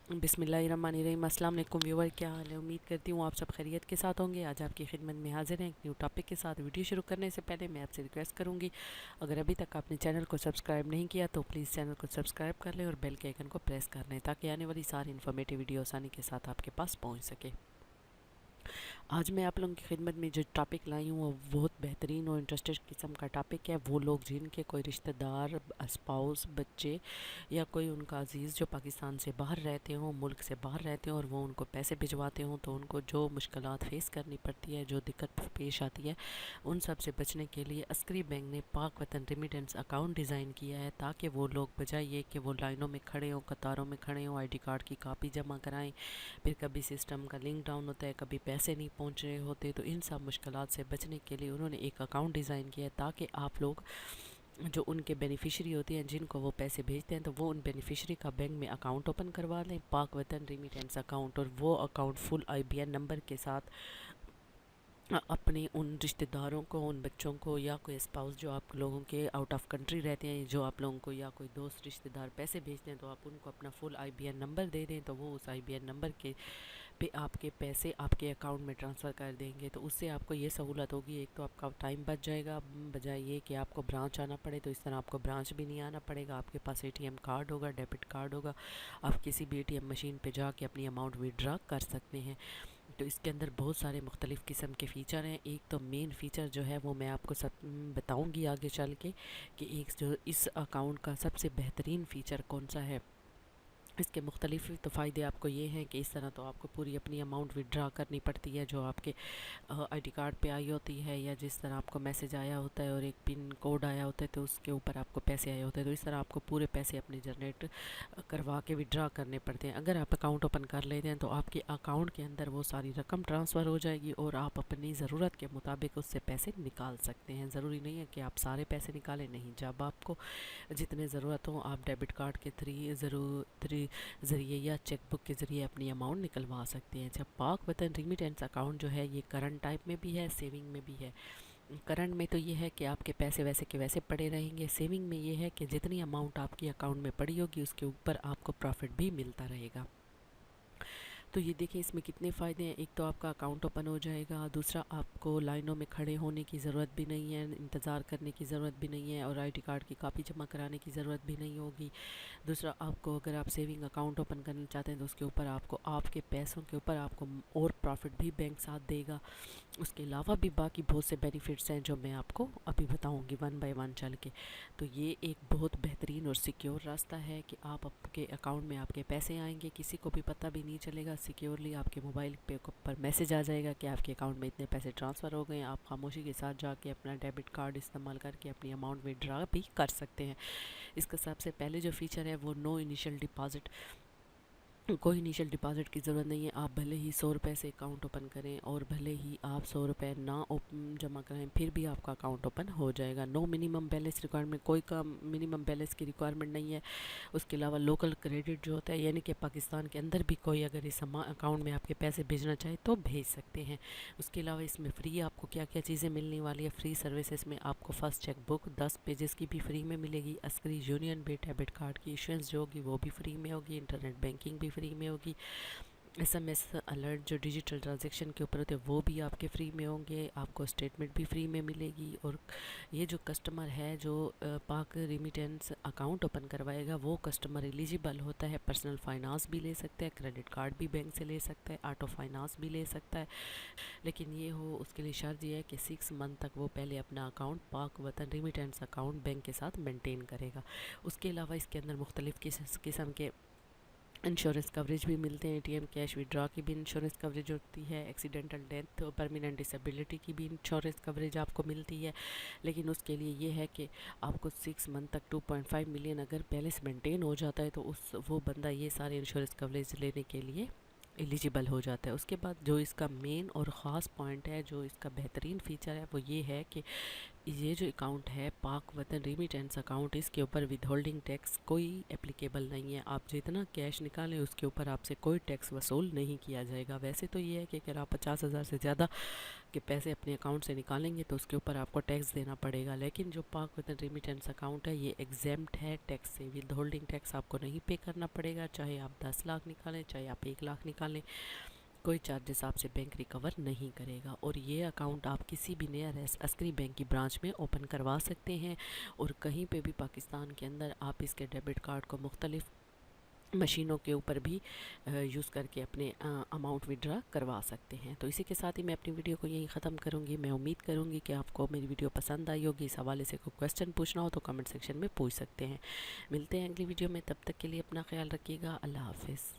बिस्मिल्लाहिर्रहमानिर्रहीम। अस्सलाम वालेकुम व्यूवर, क्या हाल है? उम्मीद करती हूँ आप सब खैरियत के साथ होंगे। आज आपकी खिदमत में हाजिर हैं एक न्यू टॉपिक के साथ। वीडियो शुरू करने से पहले मैं आपसे रिक्वेस्ट करूँगी, अगर अभी तक आपने चैनल को सब्सक्राइब नहीं किया तो प्लीज़ चैनल को सब्सक्राइब कर लें और बेल के आइकन को प्रेस कर लें, ताकि आने वाली सारी इन्फॉर्मेटिव वीडियो आसानी के साथ आपके पास पहुँच सके। आज मैं आप लोगों की खिदमत में जो टॉपिक लाई हूँ वो बहुत बेहतरीन और इंटरेस्टेड किस्म का टॉपिक है। वो लोग जिनके कोई रिश्तेदार, स्पाउस, बच्चे या कोई उनका अजीज़ जो पाकिस्तान से बाहर रहते हों, मुल्क से बाहर रहते हों, और वो उनको पैसे भिजवाते हों, तो उनको जो मुश्किलात फेस करनी पड़ती है, जो दिक्कत पेश आती है, उन सब से बचने के लिए अस्करी बैंक ने पाक वतन रेमिटेंस अकाउंट डिज़ाइन किया है, ताकि वो लोग बजाय ये कि वो लाइनों में खड़े हों, कतारों में खड़े हों, ID कार्ड की कापी जमा कराएं, फिर कभी सिस्टम का लिंक डाउन होता है, कभी पैसे नहीं पहुंच रहे होते, तो इन सब मुश्किलात से बचने के लिए उन्होंने एक अकाउंट डिज़ाइन किया है, ताकि आप लोग जो उनके बेनिफिशरी होते हैं, जिनको वो पैसे भेजते हैं, तो वो उन बेनिफिशरी का बैंक में अकाउंट ओपन करवा लें, पाक वतन रेमिटेंस अकाउंट, और वो अकाउंट फुल IBN नंबर के साथ अपने उन रिश्तेदारों को, उन बच्चों को, या कोई स्पाउस जो आप लोगों के आउट ऑफ कंट्री रहते हैं, जो आप लोगों को या कोई दोस्त रिश्तेदार पैसे भेजते हैं, तो आप उनको अपना फुल IBN नंबर दे दें, तो वो उस IBN नंबर के पे आपके पैसे आपके अकाउंट में ट्रांसफ़र कर देंगे। तो उससे आपको ये सहूलत होगी, एक तो आपका टाइम बच जाएगा, बजाय ये कि आपको ब्रांच आना पड़े, तो इस तरह आपको ब्रांच भी नहीं आना पड़ेगा। आपके पास ATM कार्ड होगा, डेबिट कार्ड होगा, आप किसी भी ATM मशीन पे जाके अपनी अमाउंट विड्रा कर सकते हैं। तो इसके अंदर बहुत सारे मुख्तलिफ़ किस्म के फ़ीचर हैं। एक तो मेन फ़ीचर जो है वो मैं आपको सब बताऊँगी आगे चल के, कि एक जो इस अकाउंट का सबसे बेहतरीन फ़ीचर कौन सा है। इसके मुख्तलिफ़ तो फ़ायदे आपको ये हैं कि इस तरह तो आपको पूरी अपनी अमाउंट विड्रा करनी पड़ती है, जो आपके ID कार्ड पे आई होती है, या जिस तरह आपको मैसेज आया होता है और एक पिन कोड आया होता है, तो उसके ऊपर आपको पैसे आए होते हैं, तो इस तरह आपको पूरे पैसे अपने जनरेट करवा के विड्रा करने पड़ते हैं। अगर आप अकाउंट ओपन कर लेते हैं, तो आपके अकाउंट के अंदर वो सारी रकम ट्रांसफ़र हो जाएगी, और आप अपनी ज़रूरत के मुताबिक उससे पैसे निकाल सकते हैं। ज़रूरी नहीं है कि आप सारे पैसे निकालें, नहीं, जब आपको जितने ज़रूरत हो आप डेबिट कार्ड के ज़रिए या चेक बुक के ज़रिए अपनी अमाउंट निकलवा सकते हैं। जब पाक वतन रेमिटेंस अकाउंट जो है, ये करंट टाइप में भी है, सेविंग में भी है। करंट में तो ये है कि आपके पैसे वैसे के वैसे पड़े रहेंगे। सेविंग में ये है कि जितनी अमाउंट आपकी अकाउंट में पड़ी होगी, उसके ऊपर आपको प्रॉफिट भी मिलता रहेगा। तो ये देखिए इसमें कितने फ़ायदे हैं। एक तो आपका अकाउंट ओपन हो जाएगा, दूसरा आपको लाइनों में खड़े होने की ज़रूरत भी नहीं है, इंतज़ार करने की ज़रूरत भी नहीं है, और ID कार्ड की कापी जमा कराने की ज़रूरत भी नहीं होगी। दूसरा, आपको अगर आप सेविंग अकाउंट ओपन करना चाहते हैं, तो उसके ऊपर आपको आपके पैसों के ऊपर आपको और प्रॉफिट भी बैंक साथ देगा। उसके अलावा भी बाकी बहुत से बेनिफिट्स हैं, जो मैं आपको अभी बताऊंगी वन बाय वन चल के। तो ये एक बहुत बेहतरीन और सिक्योर रास्ता है कि आप आपके अकाउंट में आपके पैसे आएंगे, किसी को भी पता भी नहीं चलेगा। सिक्योरली आपके मोबाइल पे पर मैसेज आ जाएगा कि आपके अकाउंट में इतने पैसे ट्रांसफ़र हो गए हैं। आप खामोशी के साथ जाके अपना डेबिट कार्ड इस्तेमाल करके अपनी अमाउंट विड्रा भी कर सकते हैं। इसका सबसे पहले जो फ़ीचर है वो नो इनिशियल डिपॉज़िट, कोई इनिशियल डिपॉज़िट की ज़रूरत नहीं है। आप भले ही 100 रुपये से अकाउंट ओपन करें, और भले ही आप 100 रुपये ना जमा कराएं, फिर भी आपका अकाउंट ओपन हो जाएगा। नो मिनिमम बैलेंस रिक्वायरमेंट, कोई का मिनिमम बैलेंस की रिक्वायरमेंट नहीं है। उसके अलावा लोकल क्रेडिट जो होता है, यानी कि पाकिस्तान के अंदर भी कोई अगर इस अकाउंट में आपके पैसे भेजना चाहे तो भेज सकते हैं। उसके अलावा इसमें फ़्री आपको क्या क्या चीज़ें मिलने वाली है। फ्री सर्विसेज में आपको फ़र्स्ट चेक बुक 10 पेजेस की भी फ्री में मिलेगी। अस्करी यूनियन भी डेबिट कार्ड की इशुएंस जो होगी वो भी फ्री में होगी। इंटरनेट बैंकिंग भी फ्री में होगी। SMS अलर्ट जो डिजिटल ट्रांजैक्शन के ऊपर होते हैं वो भी आपके फ्री में होंगे। आपको स्टेटमेंट भी फ्री में मिलेगी। और ये जो कस्टमर है जो पाक रेमिटेंस अकाउंट ओपन करवाएगा, वो कस्टमर एलिजिबल होता है। पर्सनल फाइनेंस भी ले सकता है, क्रेडिट कार्ड भी बैंक से ले सकता है, ऑटो फाइनेंस भी ले सकता है। लेकिन ये हो, उसके लिए शर्त ये है कि 6 मंथ तक वो पहले अपना अकाउंट, पाक वतन रेमिटेंस अकाउंट, बैंक के साथ मेंटेन करेगा। उसके अलावा इसके अंदर मुख्तलिफ़ किस्म के इंश्योरेंस कवरेज भी मिलते हैं। ATM कैश विड्रॉ की भी इंश्योरेंस कवरेज होती है। एक्सीडेंटल डेथ और परमानेंट डिसेबिलिटी की भी इंश्योरेंस कवरेज आपको मिलती है। लेकिन उसके लिए ये है कि आपको 6 मंथ तक 2.5 मिलियन अगर बैलेंस मेंटेन हो जाता है, तो वो बंदा ये सारे इंश्योरेंस कवरेज लेने के लिए एलिजिबल हो जाता है। उसके बाद जो इसका मेन और ख़ास पॉइंट है, जो इसका बेहतरीन फ़ीचर है, वो ये है कि یہ جو اکاؤنٹ ہے پاک وطن ریمیٹنس اکاؤنٹ، اس کے اوپر ود ہولڈنگ ٹیکس کوئی اپلیکیبل نہیں ہے. آپ جتنا کیش نکالیں اس کے اوپر آپ سے کوئی ٹیکس وصول نہیں کیا جائے گا. ویسے تو یہ ہے کہ اگر آپ 50,000 سے زیادہ کے پیسے اپنے اکاؤنٹ سے نکالیں گے تو اس کے اوپر آپ کو ٹیکس دینا پڑے گا، لیکن جو پاک وطن ریمیٹنس اکاؤنٹ ہے یہ ایگزیمپٹ ہے ٹیکس سے. ود ہولڈنگ ٹیکس آپ کو نہیں پے کرنا پڑے گا، چاہے آپ 10 لاکھ نکالیں چاہے آپ 1 لاکھ نکالیں، کوئی چارجز آپ سے بینک ریکور نہیں کرے گا. اور یہ اکاؤنٹ آپ کسی بھی نیئرسٹ عسکری بینک کی برانچ میں اوپن کروا سکتے ہیں، اور کہیں پہ بھی پاکستان کے اندر آپ اس کے ڈیبٹ کارڈ کو مختلف مشینوں کے اوپر بھی یوز کر کے اپنے اماؤنٹ وڈرا کروا سکتے ہیں. تو اسی کے ساتھ ہی میں اپنی ویڈیو کو یہیں ختم کروں گی. میں امید کروں گی کہ آپ کو میری ویڈیو پسند آئی ہوگی. اس حوالے سے کوئی کویسچن پوچھنا ہو تو کمنٹ سیکشن میں پوچھ سکتے ہیں. ملتے ہیں اگلی ویڈیو میں، تب تک کے لیے اپنا خیال رکھیے گا. اللہ حافظ.